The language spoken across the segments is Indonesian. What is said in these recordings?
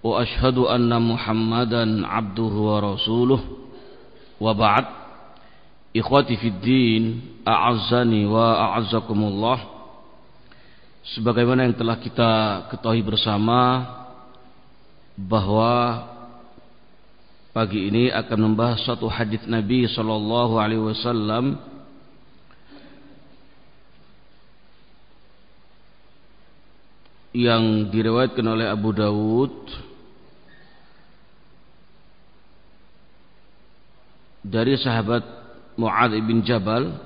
وأشهد أن محمدا عبده ورسوله وبعد إخوتي في الدين أعزني وأعزكم الله. Sebagaimana yang telah kita ketahui bersama bahwa pagi ini akan membahas satu hadis Nabi sallallahu alaihi wasallam yang diriwayatkan oleh Abu Dawud dari sahabat Mu'adz bin Jabal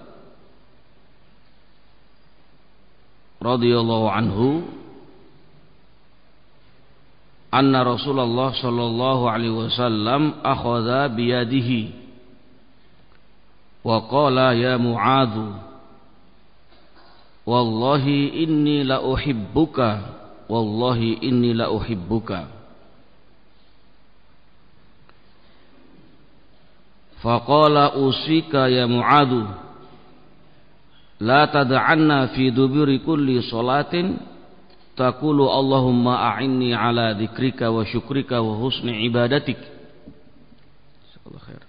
radhiyallahu anhu anna Rasulullah sallallahu alaihi wasallam akhadha biyadihi wa qala ya Mu'adz wallahi inni la uhibbuka wallahi inni la uhibbuka. Faqala usika ya Mu'adz la tad'anna fi duburi kulli salatin taqulu Allahumma a'inni ala dzikrika wa syukrika wa husni ibadatik. Jazakallahu khair.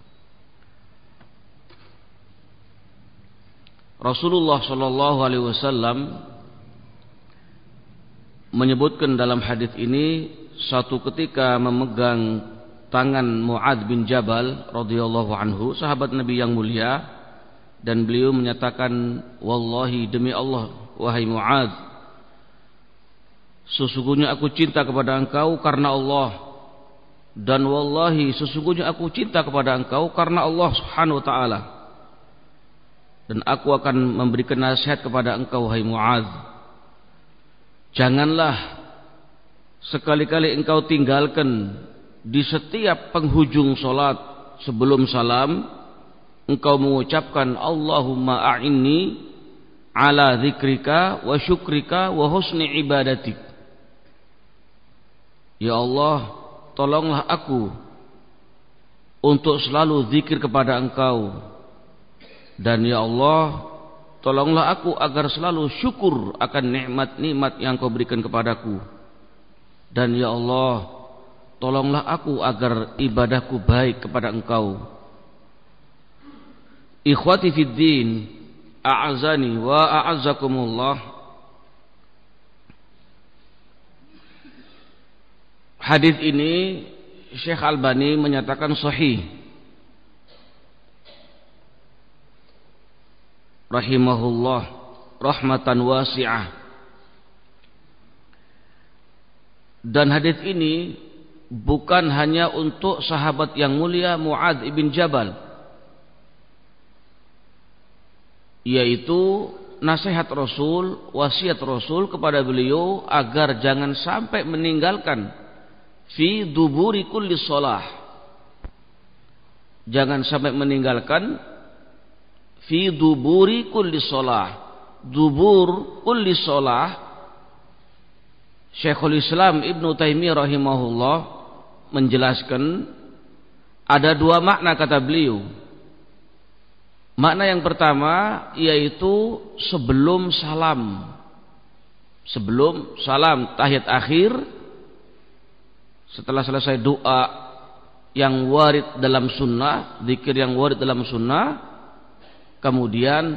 Rasulullah sallallahu alaihi wasallam menyebutkan dalam hadis ini satu ketika memegang tangan Mu'adz bin Jabal radhiyallahu anhu, sahabat Nabi yang mulia, dan beliau menyatakan, wallahi demi Allah wahai Mu'adz, sesungguhnya aku cinta kepada engkau karena Allah, dan wallahi sesungguhnya aku cinta kepada engkau karena Allah Subhanahu wa taala, dan aku akan memberikan nasihat kepada engkau wahai Mu'adz, janganlah sekali-kali engkau tinggalkan di setiap penghujung salat sebelum salam engkau mengucapkan Allahumma a'inni ala dzikrika wa syukrika wa husni ibadatik. Ya Allah, tolonglah aku untuk selalu zikir kepada engkau, dan ya Allah, tolonglah aku agar selalu syukur akan nikmat-nikmat yang kau berikan kepadaku, dan ya Allah, tolonglah aku agar ibadahku baik kepada engkau. Ikhwati fid din, a'azani wa a'azzakumullah. Hadis ini Syekh Albani menyatakan sahih rahimahullah rahmatan wasi'ah. Dan hadis ini bukan hanya untuk sahabat yang mulia Mu'adz bin Jabal, yaitu nasihat Rasul, wasiat Rasul kepada beliau agar jangan sampai meninggalkan fi duburi kulli shalah, jangan sampai meninggalkan fi duburi kulli shalah. Dubur kulli shalah, Syekhul Islam Ibnu Taimiyah rahimahullah menjelaskan ada dua makna kata beliau. Makna yang pertama yaitu sebelum salam. Sebelum salam tahiyat akhir, setelah selesai doa yang warid dalam sunnah, zikir yang warid dalam sunnah, kemudian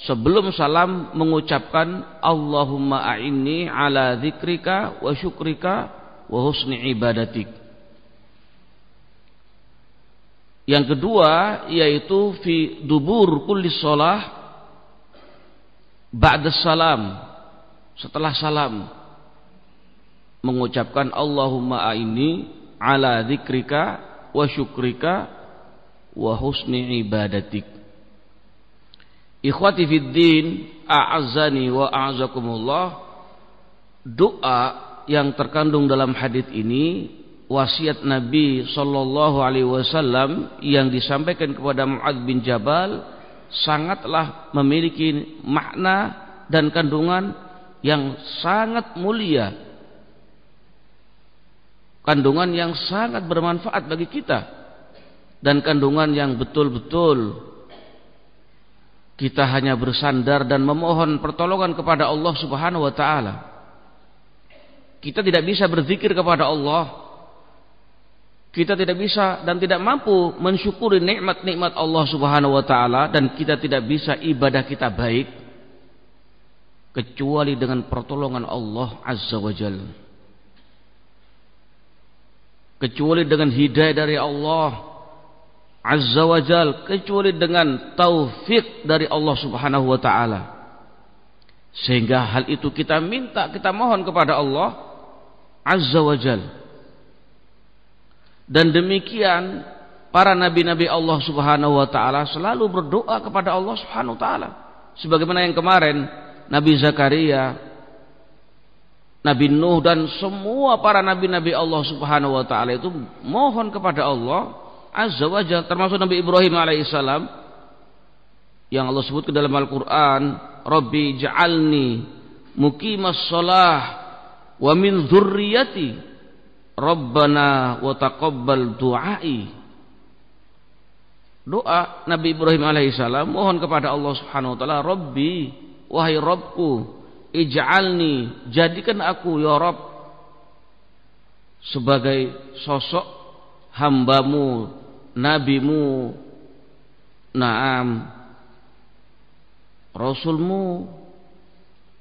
sebelum salam mengucapkan Allahumma a'inni ala dzikrika wa syukrika wa husni ibadatik. Yang kedua yaitu fi dubur kulli shalah ba'da salam, setelah salam mengucapkan Allahumma a'inni ala dzikrika wa syukrika wa husni ibadatik. Ikhwati fid din, a'azzani wa a'azzakumullah. Doa yang terkandung dalam hadis ini, wasiat Nabi sallallahu alaihi wasallam yang disampaikan kepada Mu'adz bin Jabal, sangatlah memiliki makna dan kandungan yang sangat mulia, kandungan yang sangat bermanfaat bagi kita, dan kandungan yang betul-betul kita hanya bersandar dan memohon pertolongan kepada Allah Subhanahu wa taala. kita tidak bisa berzikir kepada Allah, kita tidak bisa dan tidak mampu mensyukuri nikmat-nikmat Allah Subhanahu wa taala, dan kita tidak bisa ibadah kita baik kecuali dengan pertolongan Allah Azza wa Jalla, kecuali dengan hidayah dari Allah Azza wa Jalla, kecuali dengan taufik dari Allah Subhanahu wa taala. Sehingga hal itu kita minta, kita mohon kepada Allah Azza wa Jalla. Dan demikian para nabi-nabi Allah Subhanahu wa taala selalu berdoa kepada Allah Subhanahu wa taala. Sebagaimana yang kemarin Nabi Zakaria, Nabi Nuh, dan semua para nabi-nabi Allah Subhanahu wa taala itu mohon kepada Allah Azza wa Jalla, termasuk Nabi Ibrahim alaihissalam yang Allah sebut ke dalam Al-Qur'an, Rabbi ja'alni muqimas shalah wa min dzurriyyati Rabbana wa taqabbal du'ai. Doa Nabi Ibrahim alaihissalam mohon kepada Allah Subhanahu wa taala, Rabbi, wahai Rabbku, ij'alni, jadikan aku ya Rabb sebagai sosok hambamu, nabimu, naam, rasulmu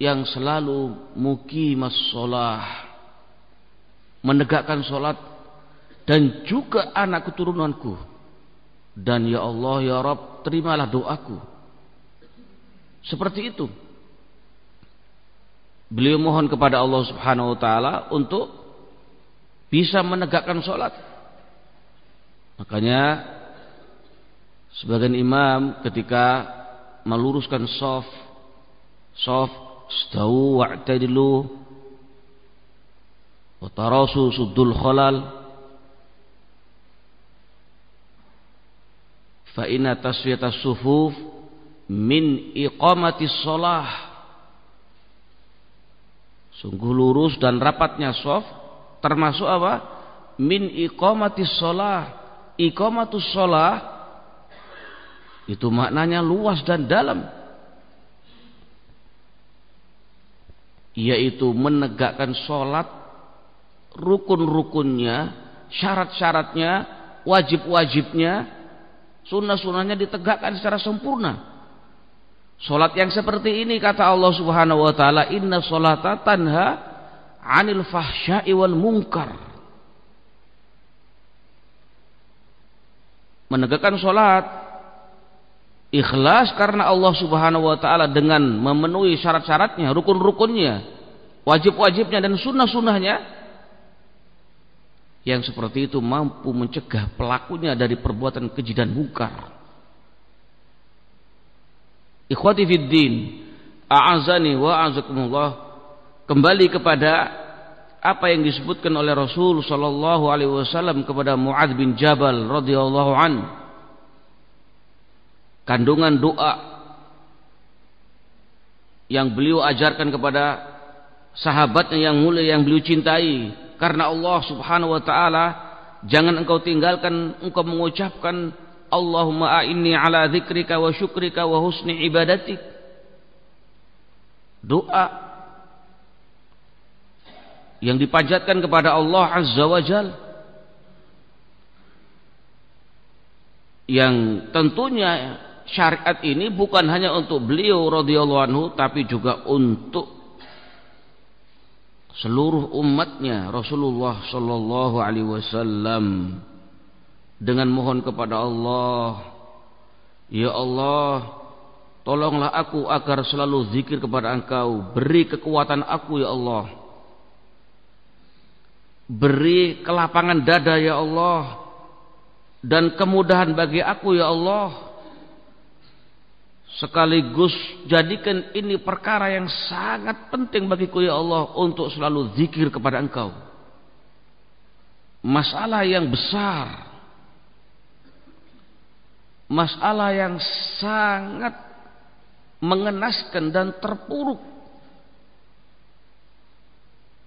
yang selalu muqimas shalah, menegakkan sholat, dan juga anak keturunanku. Dan ya Allah ya Rabb, terimalah doaku. Seperti itu beliau mohon kepada Allah Subhanahu wa taala untuk bisa menegakkan sholat. Makanya sebagian imam ketika meluruskan shaf stawu wa'tadilu wa tarasu suddul khalal, fa inna tasfiyatas sufuf min iqamatis shalah. Sungguh lurus dan rapatnya shaf termasuk apa? Min iqamatis shalah. Iqamatus shalah itu maknanya luas dan dalam, yaitu menegakkan sholat, rukun-rukunnya, syarat-syaratnya, wajib-wajibnya, sunnah-sunnahnya ditegakkan secara sempurna. Sholat yang seperti ini kata Allah Subhanahu wa taala, inna sholata tanha 'anil fahsya'i wal munkar. Menegakkan sholat ikhlas karena Allah Subhanahu wa taala dengan memenuhi syarat-syaratnya, rukun-rukunnya, wajib-wajibnya, dan sunnah-sunnahnya. Yang seperti itu mampu mencegah pelakunya dari perbuatan keji dan mungkar. Ikhwati fid din, a'azani wa a'azakumullah, kembali kepada apa yang disebutkan oleh Rasul sallallahu alaihi wasallam kepada Mu'adz bin Jabal radhiyallahu an, kandungan doa yang beliau ajarkan kepada sahabatnya yang mulia yang beliau cintai. Karena Allah Subhanahu wa taala, jangan engkau tinggalkan engkau mengucapkan Allahumma a'inni ala dzikrika wa syukrika wa husni ibadatik. Doa yang dipanjatkan kepada Allah Azza wa Jalla, yang tentunya syariat ini bukan hanya untuk beliau radhiyallahu anhu, tapi juga untuk seluruh umatnya Rasulullah sallallahu alaihi wasallam, dengan mohon kepada Allah, ya Allah, tolonglah aku agar selalu zikir kepada Engkau, beri kekuatan aku ya Allah, beri kelapangan dada ya Allah, dan kemudahan bagi aku ya Allah, sekaligus jadikan ini perkara yang sangat penting bagiku ya Allah untuk selalu zikir kepada Engkau. Masalah yang besar, masalah yang sangat mengenaskan dan terpuruk,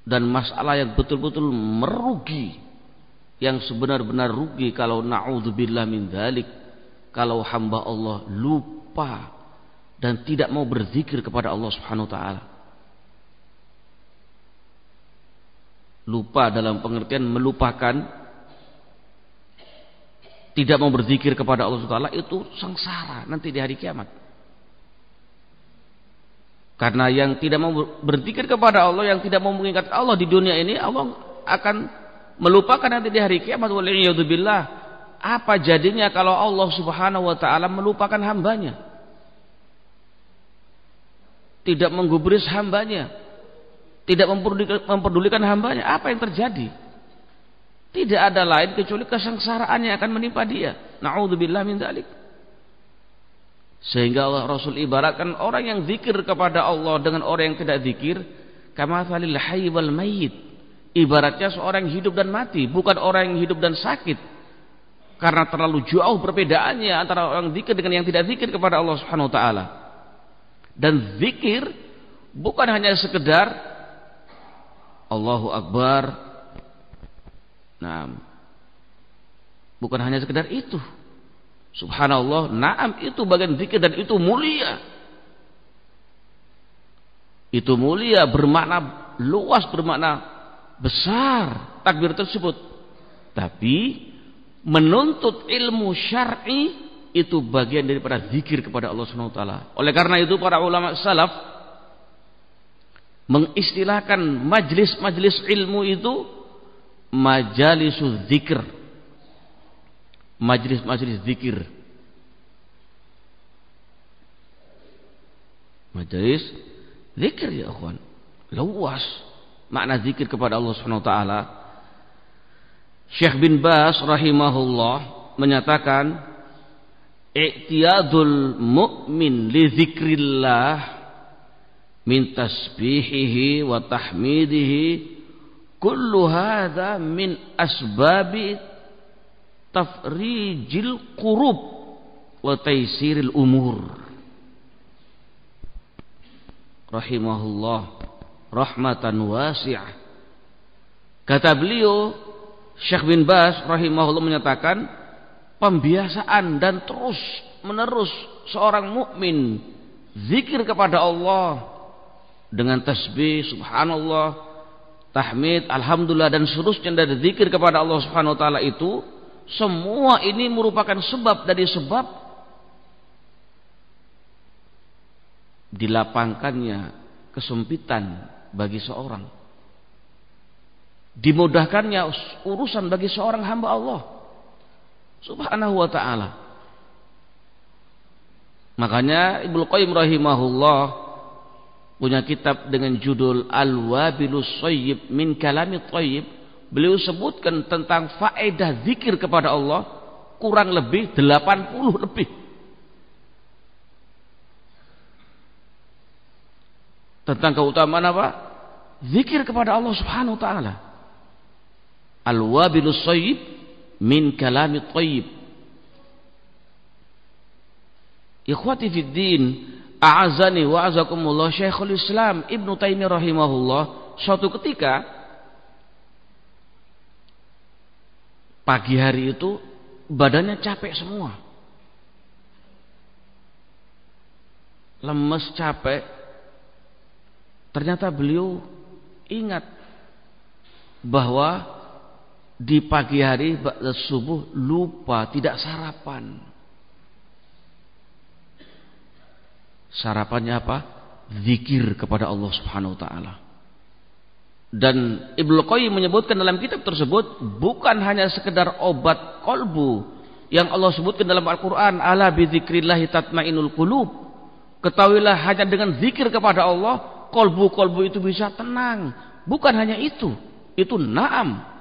dan masalah yang betul-betul merugi, yang sebenar-benar rugi kalau na'udzubillah min dzalik, kalau hamba Allah lupa dan tidak mau berzikir kepada Allah Subhanahu wa taala. Lupa dalam pengertian melupakan, tidak mau berzikir kepada Allah Subhanahu wa taala, itu sengsara nanti di hari kiamat. Karena yang tidak mau berzikir kepada Allah, yang tidak mau mengingat Allah di dunia ini, Allah akan melupakan nanti di hari kiamat. Waliyadzubillah. Apa jadinya kalau Allah Subhanahu wa taala melupakan hambanya, tidak menggubris hambanya, tidak memperdulikan hambanya? Apa yang terjadi? Tidak ada lain kecuali kesengsaraan yang akan menimpa dia. Na'udzubillah min dzalik. Sehingga Allah Rasul ibaratkan orang yang zikir kepada Allah dengan orang yang tidak zikir, kamatsalil hayy wal mayyit. Ibaratnya seorang yang hidup dan mati, bukan orang yang hidup dan sakit. Karena terlalu jauh perbedaannya antara orang zikir dengan yang tidak zikir kepada Allah Subhanahu wa taala. Dan zikir bukan hanya sekedar Allahu Akbar. Nah, bukan hanya sekedar itu. Subhanallah, naam, itu bagian zikir dan itu mulia. Itu mulia, bermakna luas, bermakna besar takbir tersebut. Tapi menuntut ilmu syar'i itu bagian daripada zikir kepada Allah Subhanahu wa taala. Oleh karena itu para ulama salaf mengistilahkan majlis-majlis ilmu itu majalisul zikir. Majlis-majlis zikir. Majlis zikir ya akhwan. Luas makna zikir kepada Allah Subhanahu wa taala. Syekh bin Baz rahimahullah menyatakan, i'tiyadul mu'min li dzikrillah min tasbihihi wa tahmidihi kullu hadza min asbabi tafrijil qurub wa taysiril umur. Rahimahullah rahmatan wasi'ah. Kata beliau Syekh bin Baz rahimahullah menyatakan, pembiasaan dan terus menerus seorang mukmin zikir kepada Allah dengan tasbih, subhanallah, tahmid, alhamdulillah dan seterusnya dari zikir kepada Allah Subhanahu wa taala itu, semua ini merupakan sebab dari sebab dilapangkannya kesempitan bagi seorang, dimudahkannya urusan bagi seorang hamba Allah Subhanahu wa ta'ala. Makanya Ibnu Qayyim rahimahullah punya kitab dengan judul Al-Wabilus Shayyib min Kalamit Thayyib. Beliau sebutkan tentang faedah zikir kepada Allah kurang lebih 80 lebih. Tentang keutamaan apa? Zikir kepada Allah Subhanahu wa ta'ala. Al-Wabilus Shayyib min Kalamit Thayyib. Ikhwati fid din, a'azani wa a'azakumullah, Syekhul Islam Ibnu Taimiyah rahimahullah suatu ketika pagi hari itu badannya capek semua, lemes, capek. Ternyata beliau ingat bahwa di pagi hari ba'da subuh lupa, tidak sarapan. Sarapannya apa? Zikir kepada Allah Subhanahu wa taala. Dan Ibnu Qayyim menyebutkan dalam kitab tersebut, bukan hanya sekedar obat kolbu yang Allah sebutkan dalam Al-Qur'an, ala bi dzikrillahi tatmainul qulub. Ketahuilah hanya dengan zikir kepada Allah kolbu-kolbu itu bisa tenang. Bukan hanya itu na'am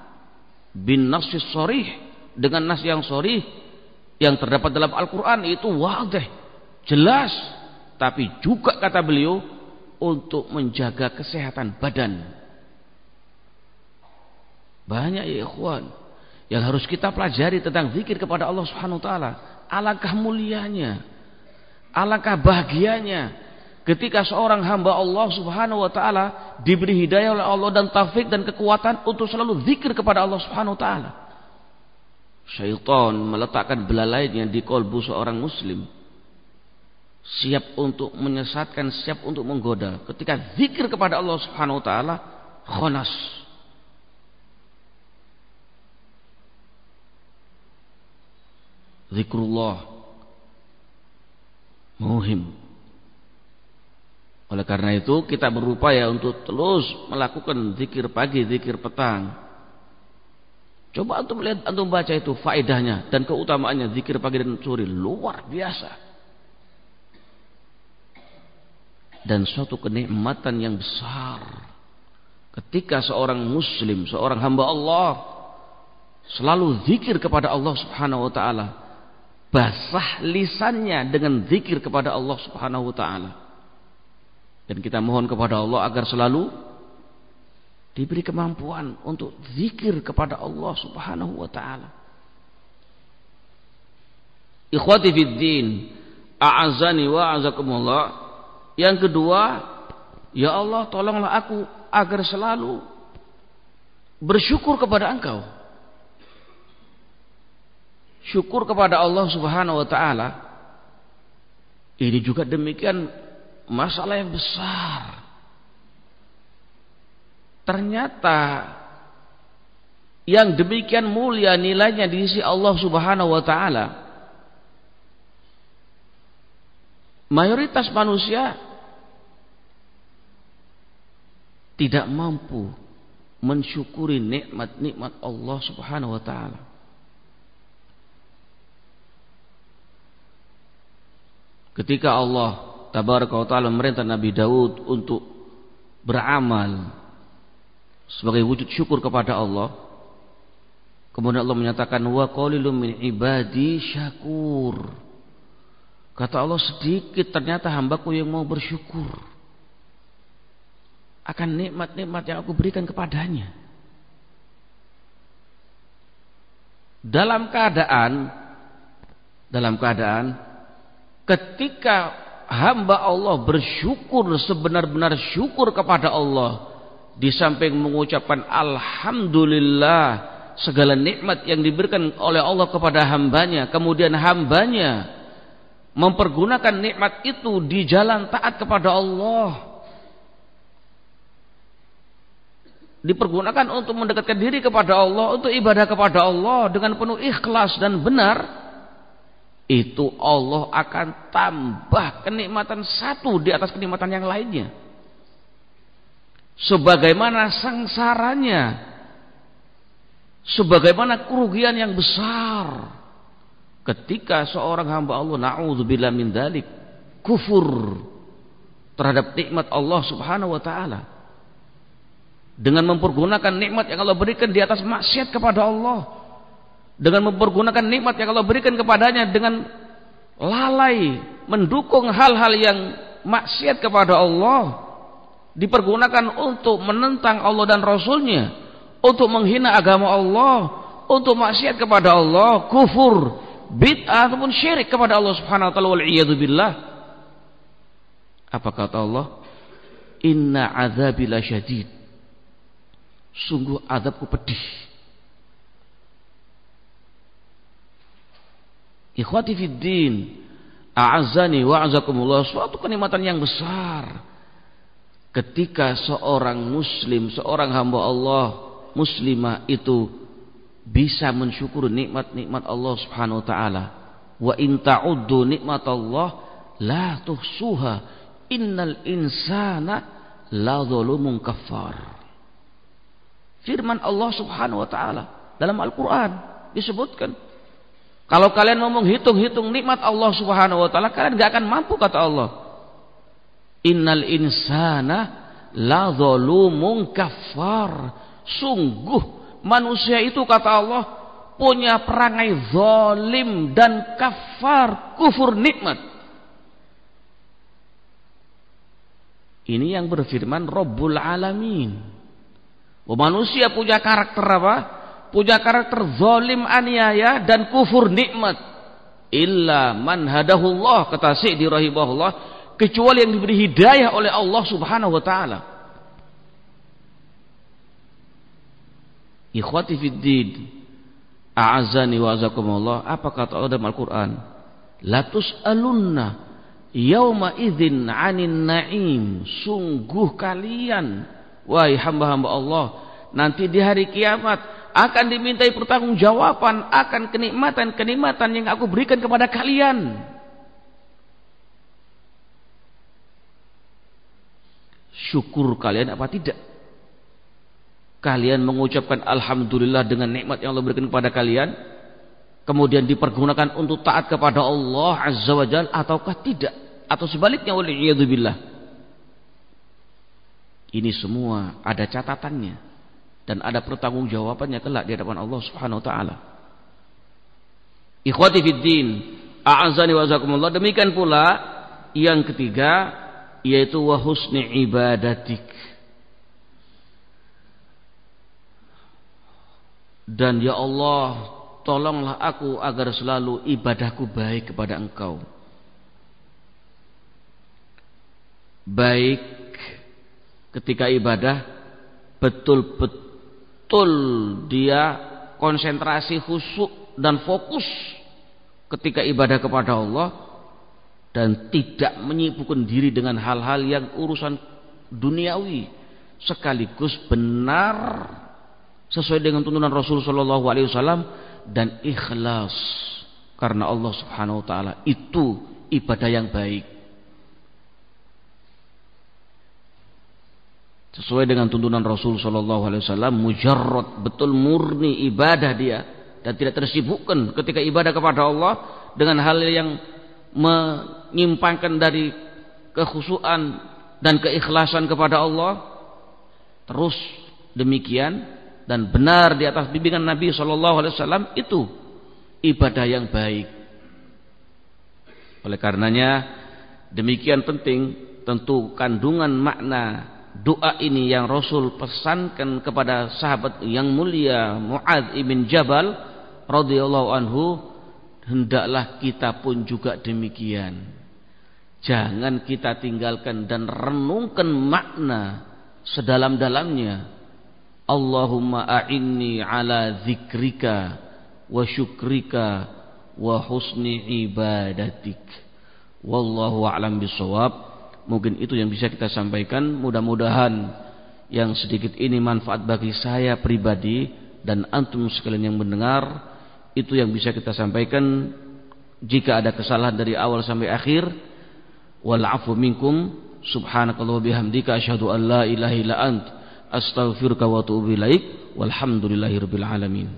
bin nasis sharih, dengan nas yang sharih yang terdapat dalam Al-Qur'an itu wadih, jelas. Tapi juga kata beliau untuk menjaga kesehatan badan. Banyak ya ikhwan yang harus kita pelajari tentang zikir kepada Allah Subhanahu wa taala. Alangkah mulianya, alangkah bahagianya ketika seorang hamba Allah Subhanahu wa taala diberi hidayah oleh Allah dan taufik dan kekuatan untuk selalu zikir kepada Allah Subhanahu wa taala. Syaitan meletakkan belalainya di kolbu seorang muslim, siap untuk menyesatkan, siap untuk menggoda. Ketika zikir kepada Allah Subhanahu wa taala, khonas, zikrullah muhim. Oleh karena itu kita berupaya untuk terus melakukan zikir pagi, zikir petang. Coba antum lihat, antum baca itu faedahnya dan keutamaannya zikir pagi dan sore luar biasa. Dan suatu kenikmatan yang besar ketika seorang muslim, seorang hamba Allah selalu zikir kepada Allah Subhanahu wa taala, basah lisannya dengan zikir kepada Allah Subhanahu wa taala. Dan kita mohon kepada Allah agar selalu diberi kemampuan untuk zikir kepada Allah Subhanahu wa taala. Ikhwati fid din, a'azzani wa a'azakumullah. Yang kedua, ya Allah tolonglah aku agar selalu bersyukur kepada Engkau. Syukur kepada Allah Subhanahu wa taala. Ini juga demikian masalah yang besar. Ternyata yang demikian mulia nilainya di sisi Allah Subhanahu wa taala, mayoritas manusia tidak mampu mensyukuri nikmat-nikmat Allah Subhanahu wa taala. Ketika Allah Tabaraka wa taala memerintah Nabi Daud untuk beramal sebagai wujud syukur kepada Allah, kemudian Allah menyatakan wa qalilum min ibadi syakur. Kata Allah, sedikit ternyata hambaku yang mau bersyukur akan nikmat-nikmat yang aku berikan kepadanya. Dalam keadaan ketika hamba Allah bersyukur sebenar-benar syukur kepada Allah, di samping mengucapkan alhamdulillah segala nikmat yang diberikan oleh Allah kepada hambanya, kemudian hambanya mempergunakan nikmat itu di jalan taat kepada Allah, dipergunakan untuk mendekatkan diri kepada Allah, untuk ibadah kepada Allah dengan penuh ikhlas dan benar, itu Allah akan tambah kenikmatan satu di atas kenikmatan yang lainnya. Sebagaimana sengsaranya, sebagaimana kerugian yang besar ketika seorang hamba Allah, na'udzubillah min dzalik, kufur terhadap nikmat Allah Subhanahu wa taala dengan mempergunakan nikmat yang Allah berikan di atas maksiat kepada Allah, dengan mempergunakan nikmat yang Allah berikan kepadanya dengan lalai mendukung hal-hal yang maksiat kepada Allah, dipergunakan untuk menentang Allah dan Rasulnya, untuk menghina agama Allah, untuk maksiat kepada Allah, kufur, bid'ah ataupun syirik kepada Allah Subhanahu wa taala, wal iyadu billah. Apa kata Allah? Inna azabi lasyadid. Sungguh azabku pedih. Ikhwati fid din, a'azzani wa a'azakumullah, suatu kenikmatan yang besar ketika seorang muslim, seorang hamba Allah muslimah itu bisa mensyukuri nikmat-nikmat Allah Subhanahu wa taala. Wa in ta'uddu nikmatallah la tuhsuha innal insana la zalumun kafar. Firman Allah Subhanahu wa taala dalam Al-Qur'an disebutkan, kalau kalian mau menghitung-hitung nikmat Allah Subhanahu wa taala, kalian enggak akan mampu, kata Allah. Innal insana la zalumun kafar. Sungguh manusia itu, kata Allah, punya perangai zalim dan kafar, kufur nikmat. Ini yang berfirman Rabbul Alamin. Manusia punya karakter apa? Punya karakter zalim, aniaya dan kufur nikmat. Illa man hadahullah, kata Sa'di rahimahullah, kecuali yang diberi hidayah oleh Allah Subhanahu wa taala. Ikhwati fid din, a'azzani wa a'azakumullah, apa kata Allah dalam Al-Qur'an? La tus'alunna yauma idzin 'anin na'im. Sungguh kalian, wahai hamba-hamba Allah, nanti di hari kiamat akan dimintai pertanggungjawaban akan kenikmatan-kenikmatan yang aku berikan kepada kalian. Syukur kalian apa tidak? Kalian mengucapkan alhamdulillah dengan nikmat yang Allah berikan kepada kalian, kemudian dipergunakan untuk taat kepada Allah Azza wa Jalla ataukah tidak? Atau sebaliknya, waliyadzubillah. Ini semua ada catatannya dan ada pertanggungjawabannya kelak di hadapan Allah Subhanahu wa taala. Ikhwati fid din, a'azzani wa azakumullah. Demikian pula yang ketiga, yaitu wa husni ibadatik. Dan ya Allah, tolonglah aku agar selalu ibadahku baik kepada Engkau. Baik ketika ibadah, betul-betul dia konsentrasi, khusyuk dan fokus ketika ibadah kepada Allah, dan tidak menyibukkan diri dengan hal-hal yang urusan duniawi, sekaligus benar sesuai dengan tuntunan Rasul sallallahu alaihi wasallam dan ikhlas karena Allah Subhanahu wa taala. Itu ibadah yang baik. Sesuai dengan tuntunan Rasul sallallahu alaihi wasallam, mujarrad, betul murni ibadah dia dan tidak tersibukkan ketika ibadah kepada Allah dengan hal yang menyimpangkan dari kekhusyuan dan keikhlasan kepada Allah. Terus demikian dan benar di atas bimbingan Nabi sallallahu alaihi wasallam, itu ibadah yang baik. Oleh karenanya demikian penting tentu kandungan makna doa ini yang Rasul pesankan kepada sahabat yang mulia Mu'adz ibn Jabal radhiyallahu anhu. Hendaklah kita pun juga demikian. Jangan kita tinggalkan dan renungkan makna sedalam-dalamnya. Allahumma a'inni ala zikrika wa syukrika wa husni ibadatik. Wallahu a'lam bishawab. Mungkin itu yang bisa kita sampaikan. Mudah-mudahan yang sedikit ini manfaat bagi saya pribadi dan antum sekalian yang mendengar. Itu yang bisa kita sampaikan. Jika ada kesalahan dari awal sampai akhir, wal afu minkum, subhanakallah bihamdika asyhadu an la ilaha illa ant, astaghfiruka wa atubu ilaik, walhamdulillahirabbil alamin.